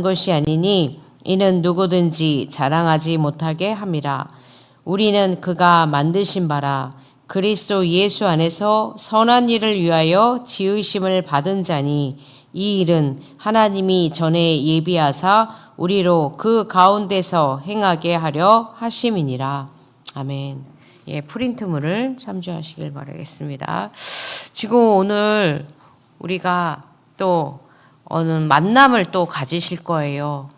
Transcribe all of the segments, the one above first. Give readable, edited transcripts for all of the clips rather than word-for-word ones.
것이 아니니 이는 누구든지 자랑하지 못하게 함이라. 우리는 그가 만드신 바라 그리스도 예수 안에서 선한 일을 위하여 지으심을 받은 자니 이 일은 하나님이 전에 예비하사 우리로 그 가운데서 행하게 하려 하심이니라. 아멘. 예, 프린트물을 참조하시길 바라겠습니다. 지금 오늘 우리가 또 어느 만남을 또 가지실 거예요.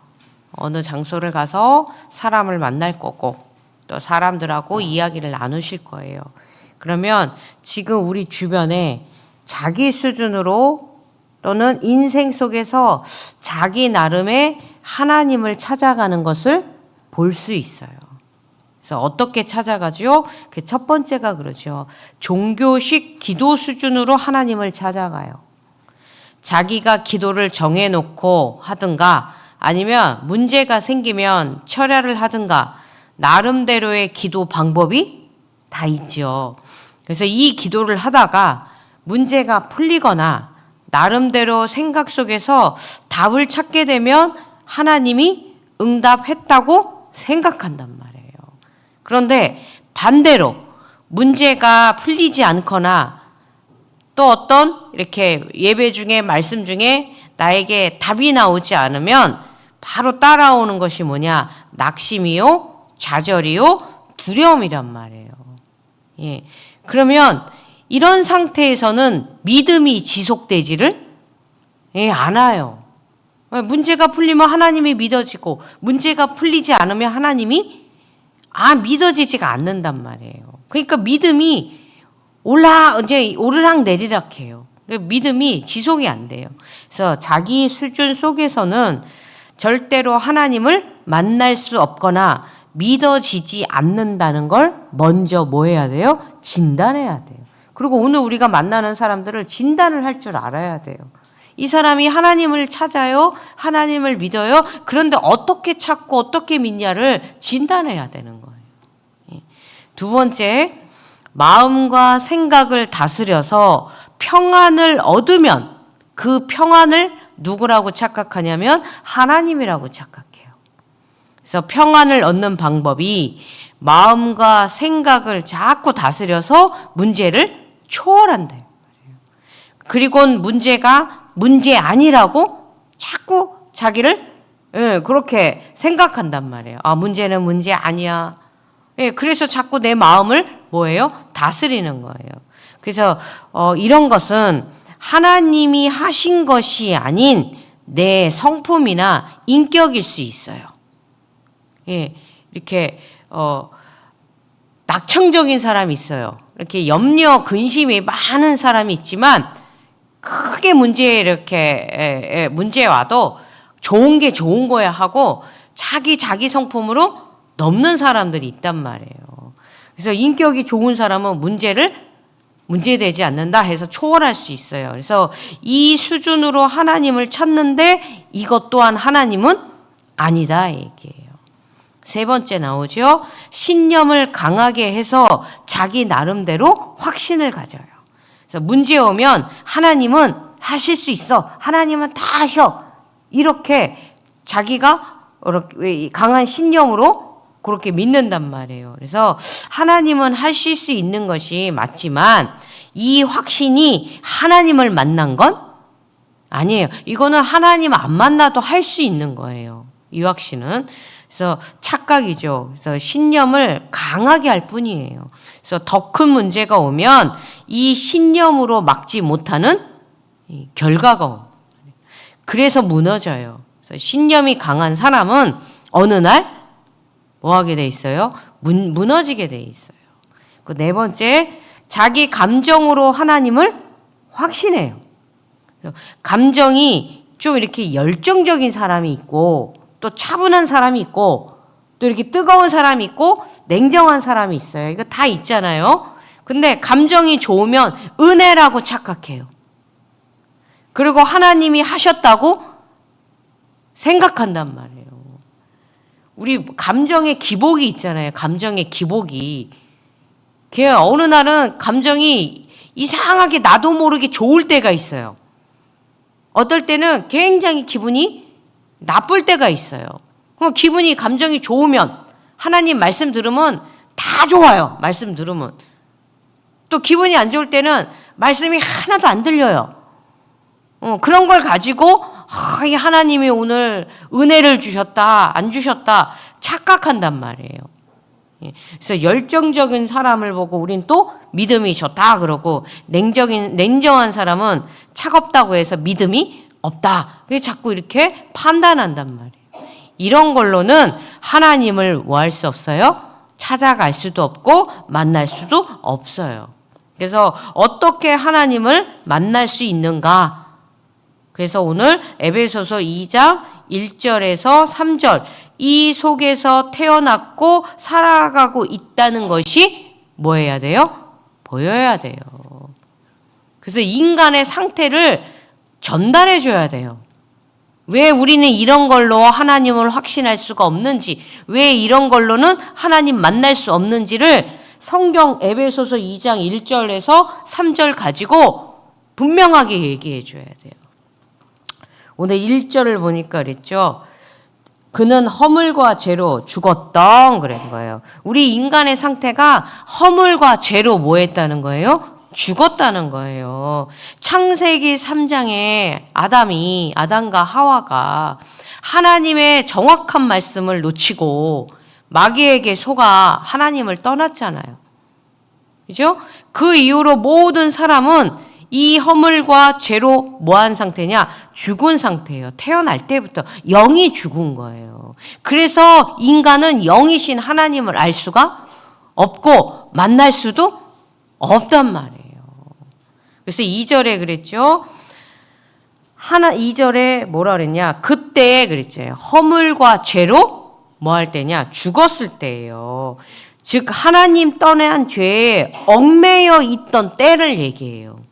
어느 장소를 가서 사람을 만날 거고 또 사람들하고 이야기를 나누실 거예요. 그러면 지금 우리 주변에 자기 수준으로 또는 인생 속에서 자기 나름의 하나님을 찾아가는 것을 볼 수 있어요. 그래서 어떻게 찾아가죠? 그 첫 번째가 그러죠. 종교식 기도 수준으로 하나님을 찾아가요. 자기가 기도를 정해놓고 하든가 아니면 문제가 생기면 철야를 하든가 나름대로의 기도 방법이 다 있죠. 그래서 이 기도를 하다가 문제가 풀리거나 나름대로 생각 속에서 답을 찾게 되면 하나님이 응답했다고 생각한단 말이에요. 그런데 반대로 문제가 풀리지 않거나 또 어떤 이렇게 예배 중에 말씀 중에 나에게 답이 나오지 않으면 바로 따라오는 것이 뭐냐? 낙심이요, 좌절이요, 두려움이란 말이에요. 예. 그러면 이런 상태에서는 믿음이 지속되지를 않아요. 문제가 풀리면 하나님이 믿어지고 문제가 풀리지 않으면 하나님이 믿어지지가 않는단 말이에요. 그러니까 믿음이 이제 오르락 내리락 해요. 그러니까 믿음이 지속이 안 돼요. 그래서 자기 수준 속에서는 절대로 하나님을 만날 수 없거나 믿어지지 않는다는 걸 먼저 뭐 해야 돼요? 진단해야 돼요. 그리고 오늘 우리가 만나는 사람들을 진단을 할 줄 알아야 돼요. 이 사람이 하나님을 찾아요? 하나님을 믿어요? 그런데 어떻게 찾고 어떻게 믿냐를 진단해야 되는 거예요. 두 번째, 마음과 생각을 다스려서 평안을 얻으면 그 평안을 누구라고 착각하냐면 하나님이라고 착각해요. 그래서 평안을 얻는 방법이 마음과 생각을 자꾸 다스려서 문제를 초월한대요. 그리고 문제가 문제 아니라고 자꾸 자기를 그렇게 생각한단 말이에요. 문제는 문제 아니야. 그래서 자꾸 내 마음을 뭐예요? 다스리는 거예요. 그래서 이런 것은 하나님이 하신 것이 아닌 내 성품이나 인격일 수 있어요. 이렇게 낙천적인 사람이 있어요. 이렇게 염려, 근심이 많은 사람이 있지만 크게 문제 와도 좋은 게 좋은 거야 하고 자기 성품으로 넘는 사람들이 있단 말이에요. 그래서 인격이 좋은 사람은 문제되지 않는다 해서 초월할 수 있어요. 그래서 이 수준으로 하나님을 찾는데 이것 또한 하나님은 아니다 얘기예요. 세 번째 나오죠. 신념을 강하게 해서 자기 나름대로 확신을 가져요. 그래서 문제 오면 하나님은 하실 수 있어. 하나님은 다 하셔. 이렇게 자기가 강한 신념으로 그렇게 믿는단 말이에요. 그래서 하나님은 하실 수 있는 것이 맞지만 이 확신이 하나님을 만난 건 아니에요. 이거는 하나님 안 만나도 할 수 있는 거예요. 이 확신은. 그래서 착각이죠. 그래서 신념을 강하게 할 뿐이에요. 그래서 더 큰 문제가 오면 이 신념으로 막지 못하는 결과가 옵니다. 그래서 무너져요. 그래서 신념이 강한 사람은 어느 날 뭐 하게 돼 있어요? 무너지게 돼 있어요. 그 네 번째, 자기 감정으로 하나님을 확신해요. 감정이 좀 이렇게 열정적인 사람이 있고 또 차분한 사람이 있고 또 이렇게 뜨거운 사람이 있고 냉정한 사람이 있어요. 이거 다 있잖아요. 근데 감정이 좋으면 은혜라고 착각해요. 그리고 하나님이 하셨다고 생각한단 말이에요. 우리 감정의 기복이 있잖아요. 감정의 기복이. 어느 날은 감정이 이상하게 나도 모르게 좋을 때가 있어요. 어떨 때는 굉장히 기분이 나쁠 때가 있어요. 그럼 기분이 감정이 좋으면 하나님 말씀 들으면 다 좋아요. 말씀 들으면. 또 기분이 안 좋을 때는 말씀이 하나도 안 들려요. 그런 걸 가지고 이 하나님이 오늘 은혜를 주셨다, 안 주셨다 착각한단 말이에요. 그래서 열정적인 사람을 보고 우린 또 믿음이 좋다 그러고 냉정한 사람은 차갑다고 해서 믿음이 없다. 그게 자꾸 이렇게 판단한단 말이에요. 이런 걸로는 하나님을 뭐 할 수 없어요? 찾아갈 수도 없고 만날 수도 없어요. 그래서 어떻게 하나님을 만날 수 있는가? 그래서 오늘 에베소서 2장 1절에서 3절 이 속에서 태어났고 살아가고 있다는 것이 뭐 해야 돼요? 보여야 돼요. 그래서 인간의 상태를 전달해 줘야 돼요. 왜 우리는 이런 걸로 하나님을 확신할 수가 없는지, 왜 이런 걸로는 하나님 만날 수 없는지를 성경 에베소서 2장 1절에서 3절 가지고 분명하게 얘기해 줘야 돼요. 오늘 1절을 보니까 그랬죠. 그는 허물과 죄로 죽었던 그런 거예요. 우리 인간의 상태가 허물과 죄로 뭐 했다는 거예요? 죽었다는 거예요. 창세기 3장에 아담과 하와가 하나님의 정확한 말씀을 놓치고 마귀에게 속아 하나님을 떠났잖아요. 그죠? 그 이후로 모든 사람은 이 허물과 죄로 뭐한 상태냐? 죽은 상태예요. 태어날 때부터 영이 죽은 거예요. 그래서 인간은 영이신 하나님을 알 수가 없고 만날 수도 없단 말이에요. 그래서 2절에 그랬죠. 2절에 뭐라 그랬냐? 그때 그랬죠. 허물과 죄로 뭐 할 때냐? 죽었을 때예요. 즉 하나님 떠난 죄에 얽매여 있던 때를 얘기해요.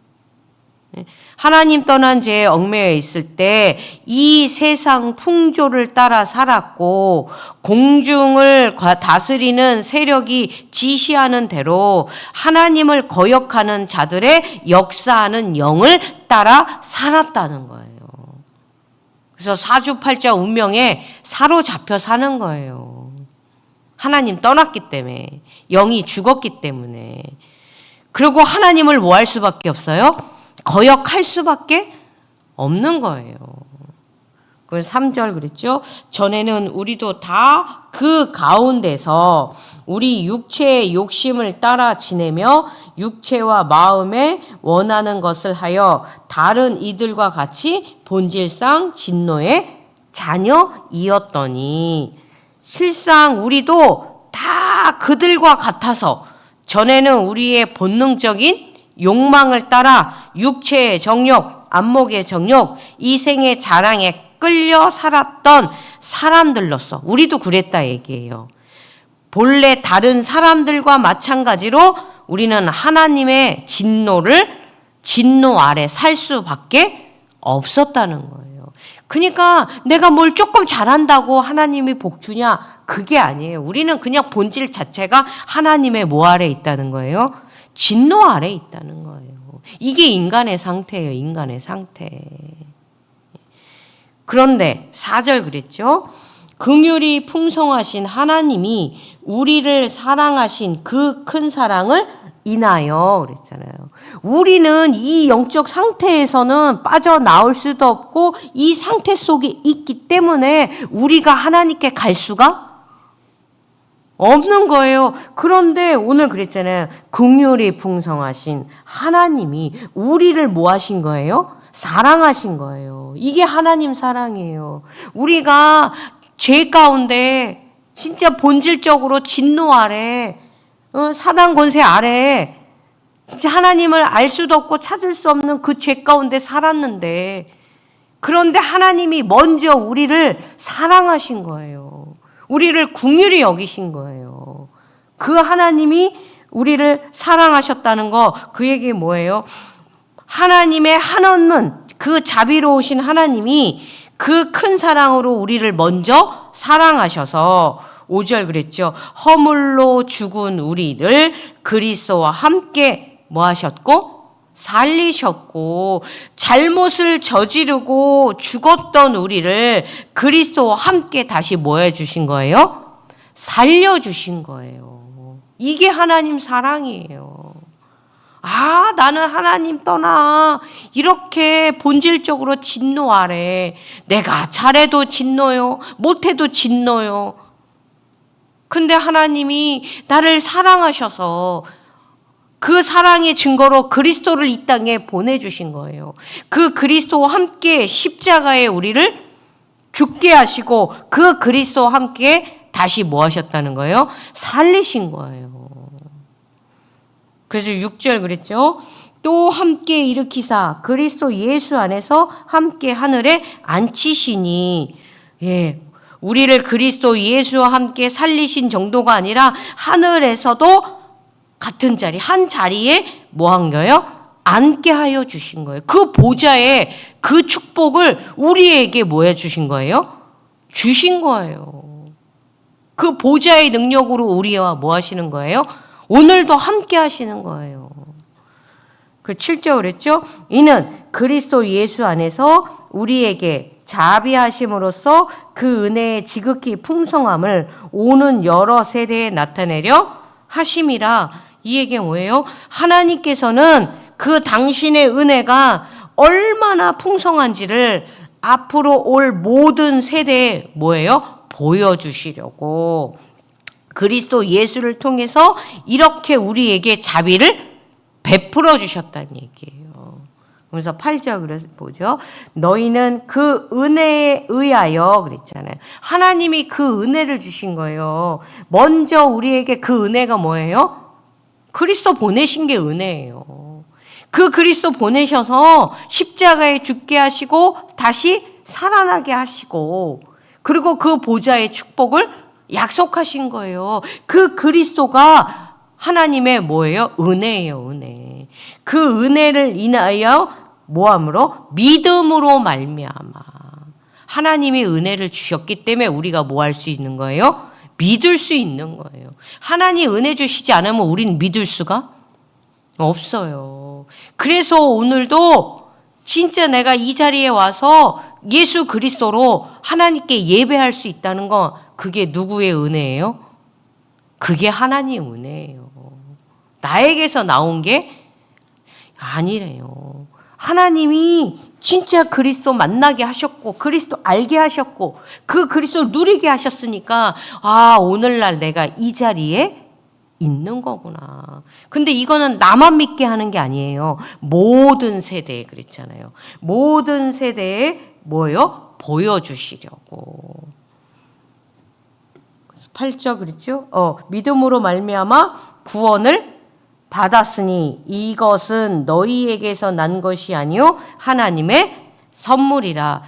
하나님 떠난 죄에 얽매여 있을 때 이 세상 풍조를 따라 살았고 공중을 다스리는 세력이 지시하는 대로 하나님을 거역하는 자들의 역사하는 영을 따라 살았다는 거예요. 그래서 사주팔자 운명에 사로잡혀 사는 거예요. 하나님 떠났기 때문에, 영이 죽었기 때문에. 그리고 하나님을 뭐 할 수밖에 없어요? 거역할 수밖에 없는 거예요. 그래서 3절 그랬죠. 전에는 우리도 다 그 가운데서 우리 육체의 욕심을 따라 지내며 육체와 마음에 원하는 것을 하여 다른 이들과 같이 본질상 진노의 자녀이었더니 실상 우리도 다 그들과 같아서 전에는 우리의 본능적인 욕망을 따라 육체의 정욕, 안목의 정욕, 이생의 자랑에 끌려 살았던 사람들로서 우리도 그랬다 얘기예요. 본래 다른 사람들과 마찬가지로 우리는 하나님의 진노 아래 살 수밖에 없었다는 거예요. 그러니까 내가 뭘 조금 잘한다고 하나님이 복 주냐? 그게 아니에요. 우리는 그냥 본질 자체가 하나님의 뭐 아래 있다는 거예요? 진노 아래 있다는 거예요. 이게 인간의 상태예요. 인간의 상태. 그런데 4절 그랬죠. 긍휼이 풍성하신 하나님이 우리를 사랑하신 그 큰 사랑을 인하여 그랬잖아요. 우리는 이 영적 상태에서는 빠져나올 수도 없고 이 상태 속에 있기 때문에 우리가 하나님께 갈 수가 없는 거예요. 그런데 오늘 그랬잖아요. 긍휼이 풍성하신 하나님이 우리를 뭐 하신 거예요? 사랑하신 거예요. 이게 하나님 사랑이에요. 우리가 죄 가운데 진짜 본질적으로 진노 아래 사단 권세 아래 진짜 하나님을 알 수도 없고 찾을 수 없는 그 죄 가운데 살았는데 그런데 하나님이 먼저 우리를 사랑하신 거예요. 우리를 긍휼히 여기신 거예요. 그 하나님이 우리를 사랑하셨다는 거, 그 얘기 뭐예요? 하나님의 한없는 그 자비로우신 하나님이 그 큰 사랑으로 우리를 먼저 사랑하셔서 5절 그랬죠. 허물로 죽은 우리를 그리스도와 함께 뭐 하셨고? 살리셨고 잘못을 저지르고 죽었던 우리를 그리스도와 함께 다시 뭐 해주신 거예요? 살려주신 거예요. 이게 하나님 사랑이에요. 아, 나는 하나님 떠나. 이렇게 본질적으로 진노하래. 내가 잘해도 진노요. 못해도 진노요. 근데 하나님이 나를 사랑하셔서 그 사랑의 증거로 그리스도를 이 땅에 보내주신 거예요. 그 그리스도와 함께 십자가에 우리를 죽게 하시고 그 그리스도와 함께 다시 뭐 하셨다는 거예요? 살리신 거예요. 그래서 6절 그랬죠. 또 함께 일으키사 그리스도 예수 안에서 함께 하늘에 앉히시니, 예, 우리를 그리스도 예수와 함께 살리신 정도가 아니라 하늘에서도 같은 자리, 한 자리에 뭐 한 거예요? 앉게 하여 주신 거예요. 그 보좌에 그 축복을 우리에게 뭐 해 주신 거예요? 주신 거예요. 그 보좌의 능력으로 우리와 뭐 하시는 거예요? 오늘도 함께 하시는 거예요. 그 7절 그랬죠? 이는 그리스도 예수 안에서 우리에게 자비하심으로써 그 은혜의 지극히 풍성함을 오는 여러 세대에 나타내려 하심이라. 이 얘기는 뭐예요? 하나님께서는 그 당신의 은혜가 얼마나 풍성한지를 앞으로 올 모든 세대에 뭐예요? 보여주시려고 그리스도 예수를 통해서 이렇게 우리에게 자비를 베풀어 주셨다는 얘기예요. 그래서 8절 그래서 보죠. 너희는 그 은혜에 의하여 그랬잖아요. 하나님이 그 은혜를 주신 거예요. 먼저 우리에게 그 은혜가 뭐예요? 그리스도 보내신 게 은혜예요. 그 그리스도 보내셔서 십자가에 죽게 하시고 다시 살아나게 하시고 그리고 그 보좌의 축복을 약속하신 거예요. 그 그리스도가 하나님의 뭐예요? 은혜예요, 은혜. 그 은혜를 인하여 뭐함으로? 믿음으로 말미암아. 하나님이 은혜를 주셨기 때문에 우리가 뭐 할 수 있는 거예요? 믿을 수 있는 거예요. 하나님 은혜 주시지 않으면 우리는 믿을 수가 없어요. 그래서 오늘도 진짜 내가 이 자리에 와서 예수 그리스도로 하나님께 예배할 수 있다는 거, 그게 누구의 은혜예요? 그게 하나님 은혜예요. 나에게서 나온 게 아니래요. 하나님이 진짜 그리스도 만나게 하셨고 그리스도 알게 하셨고 그 그리스도를 누리게 하셨으니까 아, 오늘날 내가 이 자리에 있는 거구나. 근데 이거는 나만 믿게 하는 게 아니에요. 모든 세대에 그랬잖아요. 모든 세대에 뭐예요? 보여주시려고. 8절 그랬죠? 믿음으로 말미암아 구원을 받았으니 이것은 너희에게서 난 것이 아니요 하나님의 선물이라.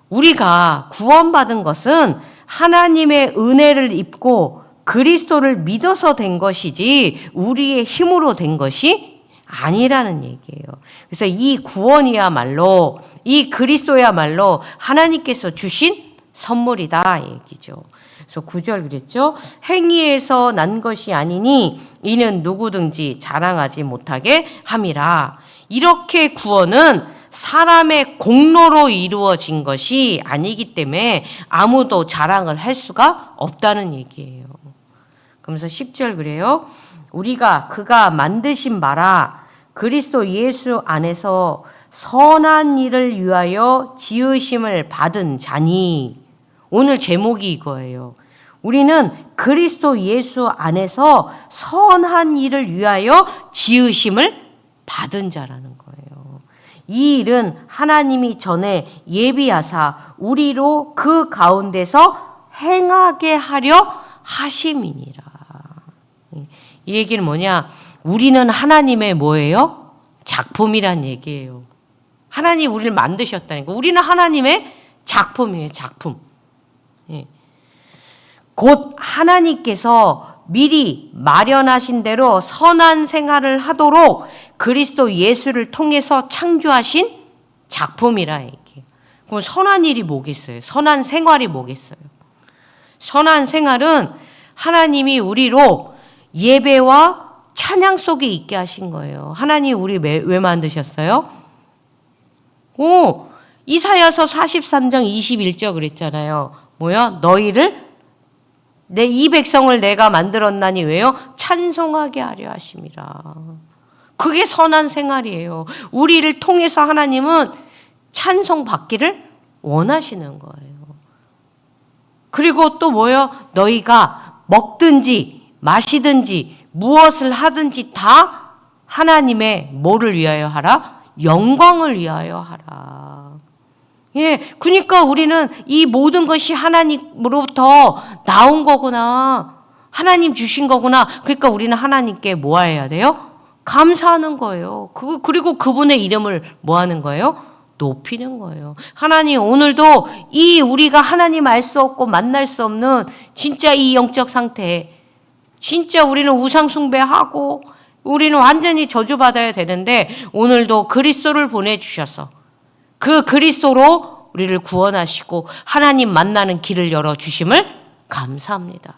우리가 구원받은 것은 하나님의 은혜를 입고 그리스도를 믿어서 된 것이지 우리의 힘으로 된 것이 아니라는 얘기예요. 그래서 이 구원이야말로 이 그리스도야말로 하나님께서 주신 선물이다 얘기죠. 그래서 9절 그랬죠. 행위에서 난 것이 아니니 이는 누구든지 자랑하지 못하게 함이라. 이렇게 구원은 사람의 공로로 이루어진 것이 아니기 때문에 아무도 자랑을 할 수가 없다는 얘기예요. 그러면서 10절 그래요. 우리가 그가 만드신 바라 그리스도 예수 안에서 선한 일을 위하여 지으심을 받은 자니. 오늘 제목이 이거예요. 우리는 그리스도 예수 안에서 선한 일을 위하여 지으심을 받은 자라는 거예요. 이 일은 하나님이 전에 예비하사 우리로 그 가운데서 행하게 하려 하심이니라. 이 얘기는 뭐냐? 우리는 하나님의 뭐예요? 작품이란 얘기예요. 하나님 우리를 만드셨다니까. 우리는 하나님의 작품이에요. 작품. 곧 하나님께서 미리 마련하신 대로 선한 생활을 하도록 그리스도 예수를 통해서 창조하신 작품이라 얘기해요. 그럼 선한 일이 뭐겠어요? 선한 생활이 뭐겠어요? 선한 생활은 하나님이 우리로 예배와 찬양 속에 있게 하신 거예요. 하나님 우리 왜 만드셨어요? 이사야서 43장 21절 그랬잖아요. 뭐야? 너희를 이 백성을 내가 만들었나니 왜요? 찬송하게 하려 하심이라. 그게 선한 생활이에요. 우리를 통해서 하나님은 찬송 받기를 원하시는 거예요. 그리고 또 뭐요? 너희가 먹든지 마시든지 무엇을 하든지 다 하나님의 뭐를 위하여 하라? 영광을 위하여 하라. 예, 그러니까 우리는 이 모든 것이 하나님으로부터 나온 거구나. 하나님 주신 거구나. 그러니까 우리는 하나님께 뭐 해야 돼요? 감사하는 거예요. 그리고 그분의 이름을 뭐 하는 거예요? 높이는 거예요. 하나님 오늘도 이 우리가 하나님 알 수 없고 만날 수 없는 진짜 이 영적 상태, 진짜 우리는 우상 숭배하고 우리는 완전히 저주받아야 되는데 오늘도 그리스도를 보내주셔서 그 그리스도로 우리를 구원하시고 하나님 만나는 길을 열어주심을 감사합니다.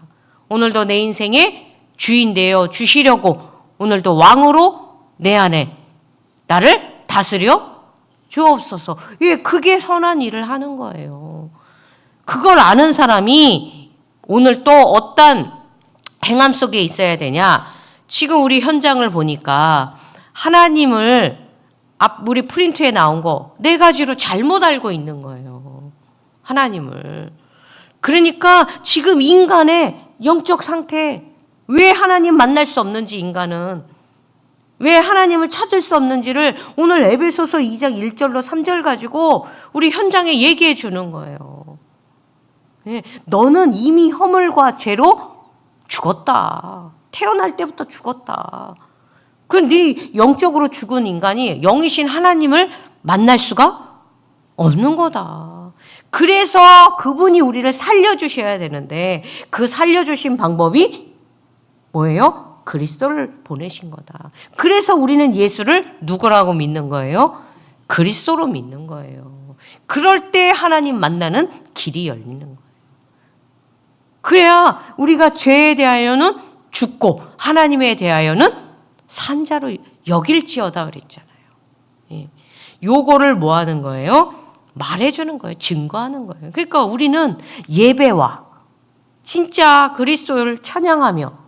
오늘도 내 인생의 주인 되어 주시려고 오늘도 왕으로 내 안에 나를 다스려 주옵소서. 예, 그게 선한 일을 하는 거예요. 그걸 아는 사람이 오늘 또 어떤 행함 속에 있어야 되냐? 지금 우리 현장을 보니까 하나님을 우리 프린트에 나온 거 4가지로 잘못 알고 있는 거예요. 하나님을. 그러니까 지금 인간의 영적 상태, 왜 하나님 만날 수 없는지 인간은 왜 하나님을 찾을 수 없는지를 오늘 에베소서 2장 1절로 3절 가지고 우리 현장에 얘기해 주는 거예요. 네, 너는 이미 허물과 죄로 죽었다. 태어날 때부터 죽었다. 네 영적으로 죽은 인간이 영이신 하나님을 만날 수가 없는 거다. 그래서 그분이 우리를 살려주셔야 되는데 그 살려주신 방법이 뭐예요? 그리스도를 보내신 거다. 그래서 우리는 예수를 누구라고 믿는 거예요? 그리스도로 믿는 거예요. 그럴 때 하나님 만나는 길이 열리는 거예요. 그래야 우리가 죄에 대하여는 죽고 하나님에 대하여는 산자로 여길지어다 그랬잖아요. 예. 요거를 뭐 하는 거예요? 말해주는 거예요. 증거하는 거예요. 그러니까 우리는 예배와 진짜 그리스도를 찬양하며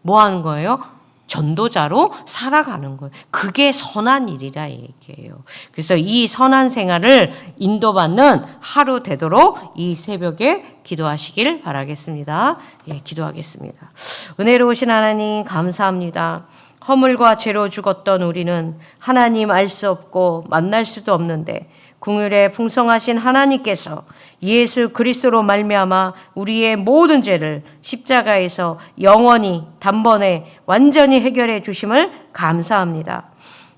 뭐 하는 거예요? 전도자로 살아가는 거예요. 그게 선한 일이라 얘기해요. 그래서 이 선한 생활을 인도받는 하루 되도록 이 새벽에 기도하시길 바라겠습니다. 예, 기도하겠습니다. 은혜로우신 하나님 감사합니다. 허물과 죄로 죽었던 우리는 하나님 알 수 없고 만날 수도 없는데 긍휼에 풍성하신 하나님께서 예수 그리스도로 말미암아 우리의 모든 죄를 십자가에서 영원히 단번에 완전히 해결해 주심을 감사합니다.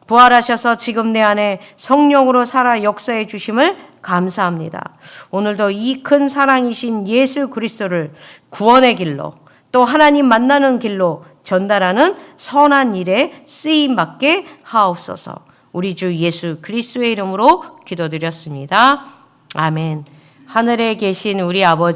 부활하셔서 지금 내 안에 성령으로 살아 역사해 주심을 감사합니다. 오늘도 이 큰 사랑이신 예수 그리스도를 구원의 길로 또 하나님 만나는 길로 전달하는 선한 일에 쓰임받게 하옵소서. 우리 주 예수 그리스도의 이름으로 기도드렸습니다. 아멘. 하늘에 계신 우리 아버지